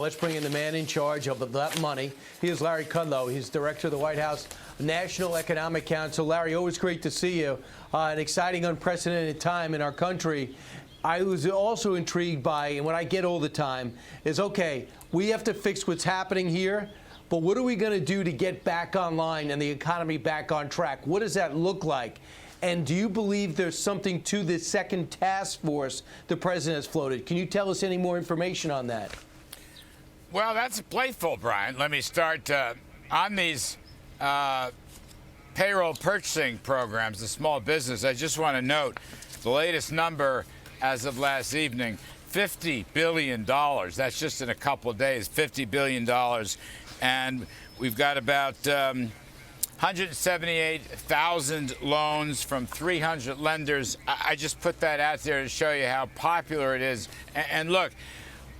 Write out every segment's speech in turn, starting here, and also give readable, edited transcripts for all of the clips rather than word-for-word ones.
Let's bring in the man in charge of that money. He is Larry Kudlow. He's director of the White House National Economic Council. Larry, always great to see you. An exciting, unprecedented time in our country. I was also intrigued by, and what I get all the time, is, okay, we have to fix what's happening here, but what are we going to do to get back online and the economy back on track? What does that look like? And do you believe there's something to this second task force the president has floated? Can you tell us any more information on that? Well, that's a plateful, Brian. Let me start on these payroll purchasing programs, the small business. I just want to note the latest number as of last evening, $50 billion. That's just in a couple of days, $50 billion. And we've got about 178,000 loans from 300 lenders. I just put that out there to show you how popular it is. And look,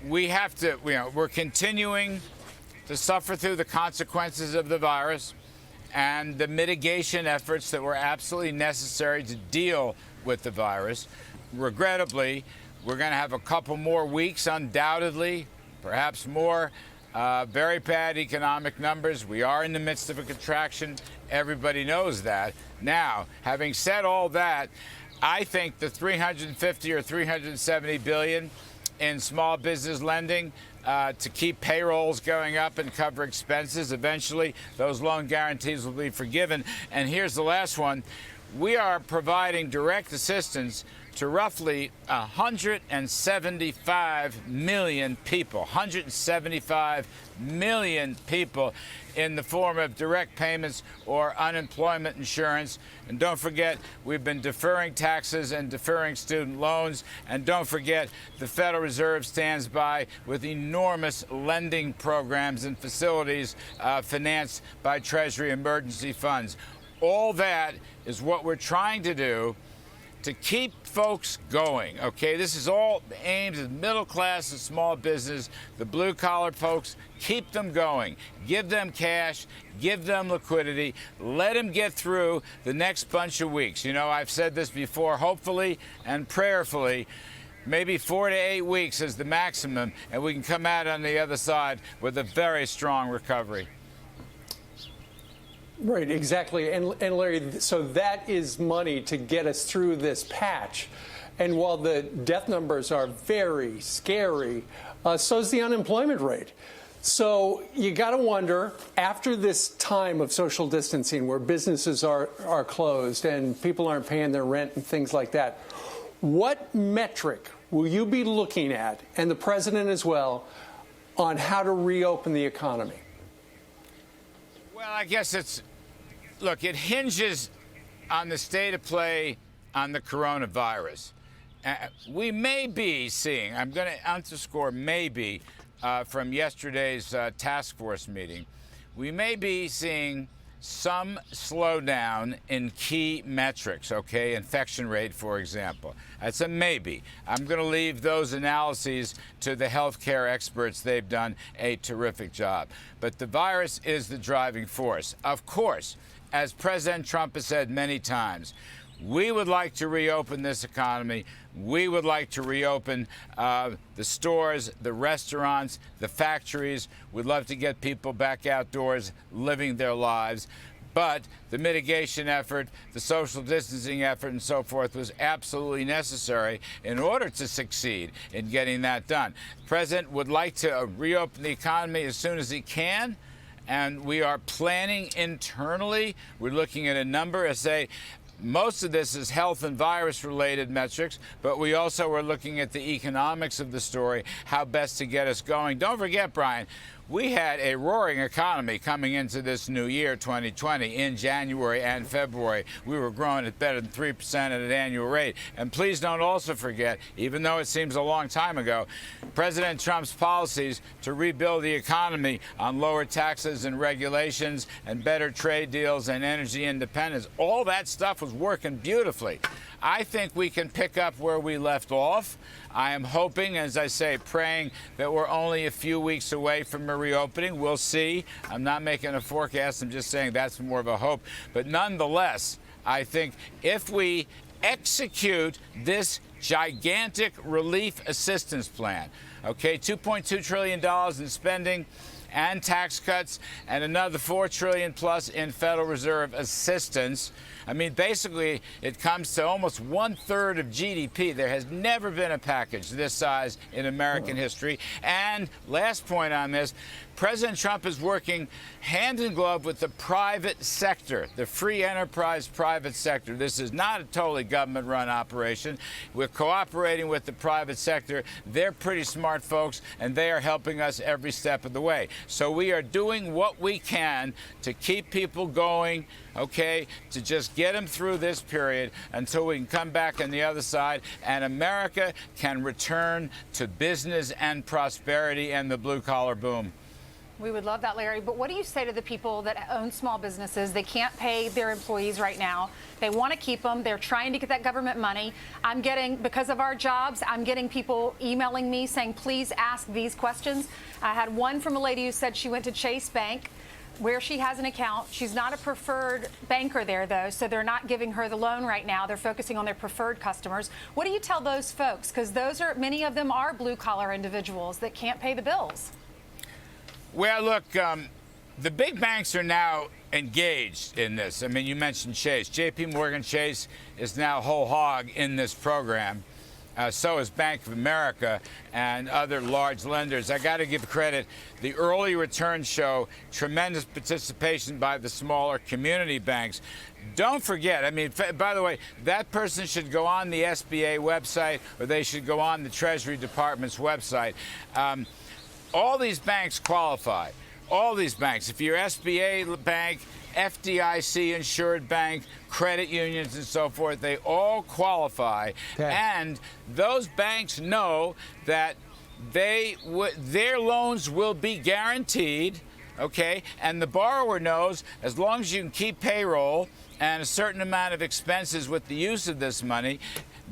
we have to, we're continuing to suffer through the consequences of the virus and the mitigation efforts that were absolutely necessary to deal with the virus. Regrettably, we're going to have a couple more weeks, undoubtedly, perhaps more, very bad economic numbers. We are in the midst of a contraction. Everybody knows that. Now, having said all that, I think the 350 or 370 billion in small business lending to keep payrolls going up and cover expenses. Eventually, those loan guarantees will be forgiven. And here's the last one. We are providing direct assistance to roughly 175 million people, 175 million people in the form of direct payments or unemployment insurance. And don't forget, we've been deferring taxes and deferring student loans. And don't forget, the Federal Reserve stands by with enormous lending programs and facilities financed by Treasury emergency funds. All that is what we're trying to do to keep folks going, okay? This is all aimed at middle class and small business, the blue-collar folks. Keep them going. Give them cash. Give them liquidity. Let them get through the next bunch of weeks. You know, I've said this before, hopefully and prayerfully, maybe 4 to 8 weeks is the maximum, and we can come out on the other side with a very strong recovery. Right, exactly. And Larry, so that is money to get us through this patch. And while the death numbers are very scary, so is the unemployment rate. So you got to wonder, after this time of social distancing where businesses are closed and people aren't paying their rent and things like that, what metric will you be looking at, and the president as well, on how to reopen the economy? Well, I guess look, it hinges on the state of play on the coronavirus. We may be seeing, I'm going to underscore maybe, from yesterday's task force meeting, we may be seeing some slowdown in key metrics, okay? Infection rate, for example. That's a maybe. I'm going to leave those analyses to the healthcare experts. They've done a terrific job. But the virus is the driving force. Of course, as President Trump has said many times, we would like to reopen this economy. We would like to reopen the stores, the restaurants, the factories. We'd love to get people back outdoors living their lives. But the mitigation effort, the social distancing effort, and so forth was absolutely necessary in order to succeed in getting that done. The president would like to reopen the economy as soon as he can. And we are planning internally. We're looking at a number of, say, most of this is health and virus-related metrics, but we also are looking at the economics of the story, how best to get us going. Don't forget, Brian, we had a roaring economy coming into this new year, 2020, in January and February. We were growing at better than 3% at an annual rate. And please don't also forget, even though it seems a long time ago, President Trump's policies to rebuild the economy on lower taxes and regulations and better trade deals and energy independence, all that stuff was working beautifully. I think we can pick up where we left off. I am hoping, as I say, praying that we're only a few weeks away from a reopening. We'll see. I'm not making a forecast. I'm just saying that's more of a hope. But nonetheless, I think if we execute this gigantic relief assistance plan, Okay, $2.2 trillion in spending and tax cuts, and another $4 trillion plus in Federal Reserve assistance. I mean, basically, it comes to almost 1/3 of GDP. There has never been a package this size in American history. And last point on this, President Trump is working hand in glove with the private sector, the free enterprise private sector. This is not a totally government-run operation. We're cooperating with the private sector. They're pretty smart folks, and they are helping us every step of the way. So we are doing what we can to keep people going, okay, to just get them through this period until we can come back on the other side and America can return to business and prosperity and the blue-collar boom. We would love that, Larry. But what do you say to the people that own small businesses? They can't pay their employees right now. They want to keep them. They're trying to get that government money. I'm getting, because of our jobs, I'm getting people emailing me saying, please ask these questions. I had one from a lady who said she went to Chase Bank, where she has an account. She's not a preferred banker there, though, so they're not giving her the loan right now. They're focusing on their preferred customers. What do you tell those folks? Because many of them are blue-collar individuals that can't pay the bills. Well, look, the big banks are now engaged in this. I mean, you mentioned Chase. J.P. Morgan Chase is now whole hog in this program. So is Bank of America and other large lenders. I got to give credit. The early returns show tremendous participation by the smaller community banks. Don't forget, I mean, by the way, that person should go on the SBA website or they should go on the Treasury Department's website. All these banks qualify. All these banks. If you're SBA bank, FDIC insured bank, credit unions and so forth, they all qualify. Okay. And those banks know that their loans will be guaranteed, okay? And the borrower knows as long as you can keep payroll and a certain amount of expenses with the use of this money,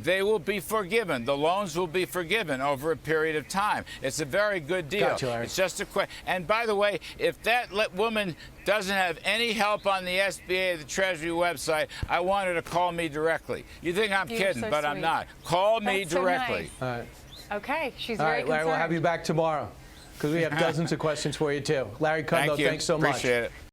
they will be forgiven. The loans will be forgiven over a period of time. It's a very good deal. Gotcha, Larry. It's just a question. And by the way, if that woman doesn't have any help on the SBA or the Treasury website, I want her to call me directly. You think I'm You're kidding, so but I'm sweet. not. Call me That's so directly. nice. All right. Okay, she's All very right, Larry, we'll concerned. have you back tomorrow because we have dozens of questions for you, too. Larry Kudlow, Thank you. thanks so much. Appreciate it.